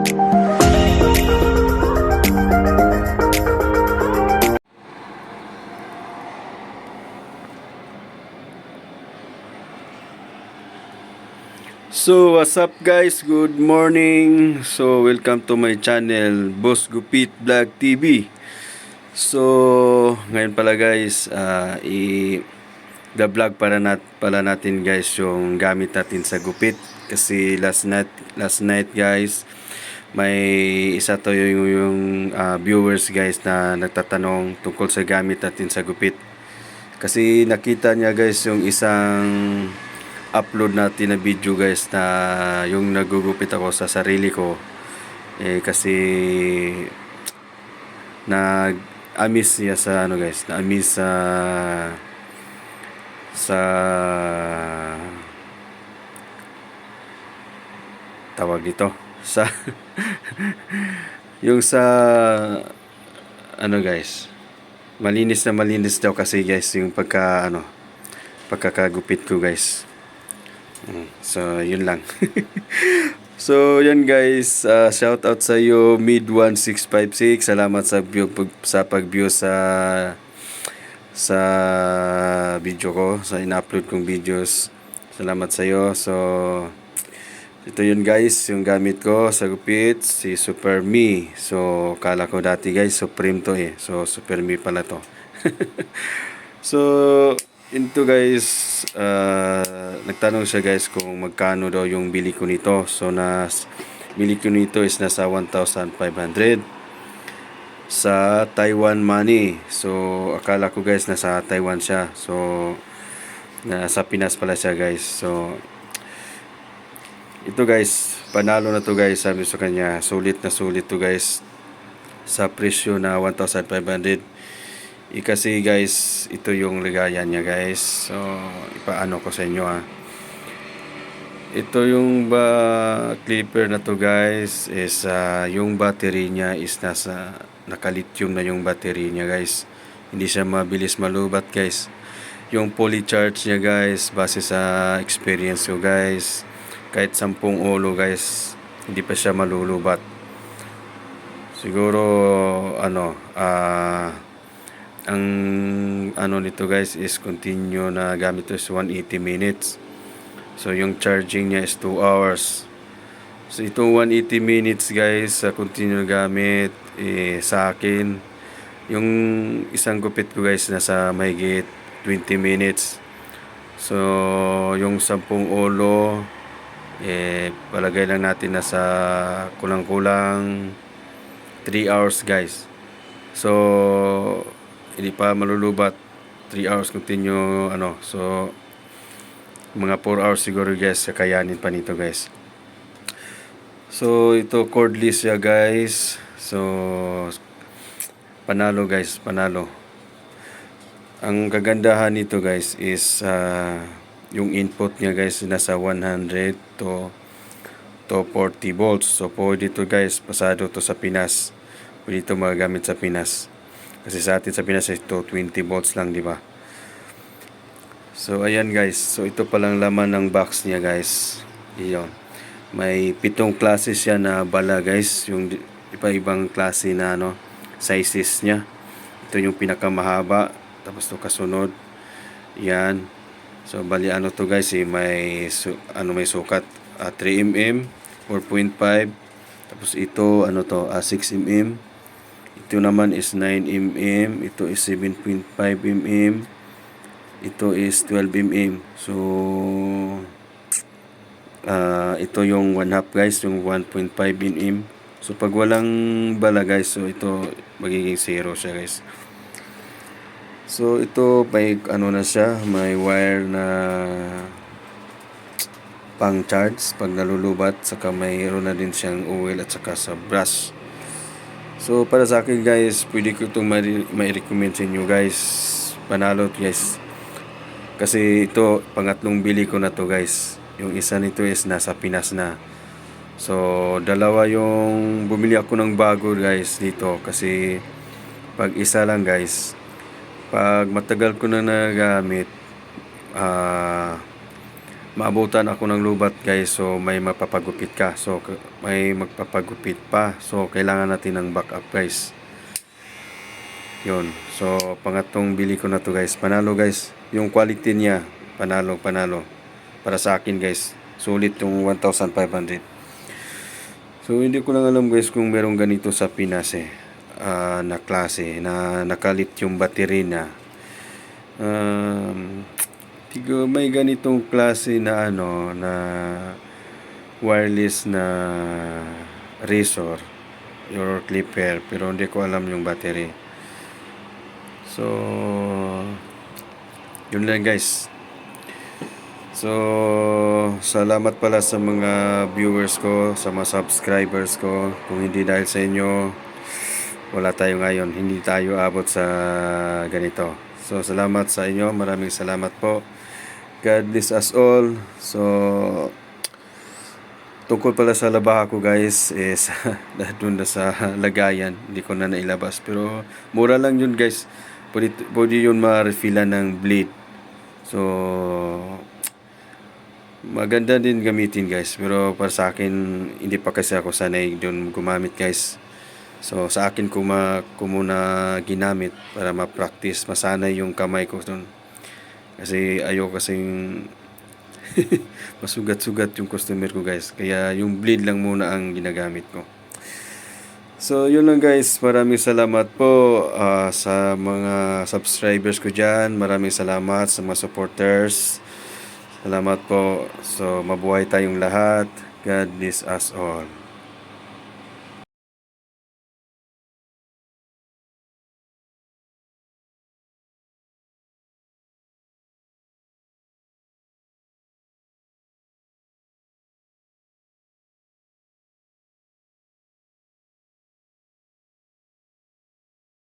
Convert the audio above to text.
So what's up guys, good morning. So welcome to my channel, Boss Gupit Vlog TV. So ngayon pala guys, i-vlog pala natin guys yung gamit natin sa gupit. Kasi last night guys, may isa to yung viewers guys na nagtatanong tungkol sa gamit natin sa gupit. Kasi nakita niya guys yung isang upload natin na video guys na yung nagugupit ako sa sarili ko kasi nag-amis niya sa guys, na-amis sa tawag dito sa yung sa guys, malinis daw kasi guys yung pagkakagupit ko guys. So yun lang. So yan guys, shout out sa iyo Mid1656. Salamat sa pag-view sa video ko, sa in-upload kong videos. Salamat sa iyo. So ito yun guys, yung gamit ko sa gupit, si Super Me. So kala ko dati guys Supreme to So Super Me pala to. So into guys, nagtanong siya guys kung magkano daw yung bili ko nito. So bili ko nito is nasa 1,500 sa Taiwan money. So akala ko guys nasa Taiwan siya. So nasa Pinas pala siya guys. So ito guys, panalo na to guys. Sabi sa kanya, sulit na sulit to guys sa presyo na 1,500. Kasi guys, ito yung ligayan niya guys. So ipaano ko sa inyo Ito yung clipper na to guys is yung battery niya is naka-lithium na yung battery niya guys. Hindi siya mabilis malubat guys. Yung fully charge niya guys, base sa experience ko guys, kahit 10 ulo guys, hindi pa siya malulubat. Siguro ang nito guys is continue na gamit is 180 minutes. So yung charging niya is 2 hours. So itong 180 minutes guys, continue gamit sa akin, yung isang gupit ko guys nasa mahigit 20 minutes. So yung 10 ulo palagay lang natin nasa kulang-kulang 3 hours guys. So hindi pa malulubat, 3 hours continue so mga 4 hours siguro guys kakayanin pa nito guys. So ito cordless siya guys. So panalo guys, panalo. Ang kagandahan nito guys is yung input niya guys nasa 100 to 40 volts. So pwede ito guys, pasado to sa Pinas. Pwede ito magagamit sa Pinas. Kasi sa atin sa Pinas ito 20 volts lang, di ba? So ayan guys. So ito palang laman ng box niya guys. Iyon. May 7 klase siya na bala guys. Yung iba-ibang klase na sizes niya. Ito yung pinakamahaba. Tapos ito kasunod. Yan. So bali to guys may sukat 3 mm, 4.5. Tapos ito 6 mm. Ito naman is 9 mm, ito is 7.5 mm, ito is 12 mm. So ito yung 1/2 guys, yung 1.5 mm. So pag walang bala guys, so ito magiging 0 siya guys. So ito may na siya, may wire na pang charge pag nalulubat, saka mayroon na din siyang oil at saka sa brush. So para sa akin guys, pwede ko itong may-recommend sa inyo guys. Panalo guys. Kasi ito, pangatlong bili ko na to guys. Yung isa nito is nasa Pinas na. So dalawa yung bumili ako ng bago guys dito. Kasi pag isa lang guys, pag matagal ko na nagamit, maabutan ako ng lubat guys, so may mapapagupit ka, so may magpapagupit pa, so kailangan natin ng backup guys. Yun, so pangatlong bili ko na to guys, panalo guys, yung quality niya panalo para sa akin guys, sulit yung 1,500. So hindi ko lang alam guys kung merong ganito sa Pinas na klase na nakalit yung battery na may ganitong klase na na wireless na razor or clipper, pero hindi ko alam yung battery. So yun lang guys. So salamat pala sa mga viewers ko, sa mga subscribers ko. Kung hindi dahil sa inyo, wala tayo ngayon, hindi tayo abot sa ganito. So salamat sa inyo, maraming salamat po. God bless us all. So tungkol pala sa labaha ko guys is doon na sa lagayan, hindi ko na nailabas, pero mura lang yun guys. Pwede yun ma-refillan ng bleed. So maganda din gamitin guys, pero para sa akin hindi pa kasi ako sanay doon gumamit guys. So sa akin ko muna ginamit para ma-practice, masanay yung kamay ko doon. Kasi ayoko kasing masugat-sugat yung customer ko guys. Kaya yung bleed lang muna ang ginagamit ko. So yun lang guys, maraming salamat po sa mga subscribers ko dyan. Maraming salamat sa mga supporters. Salamat po. So mabuhay tayong lahat. God bless us all.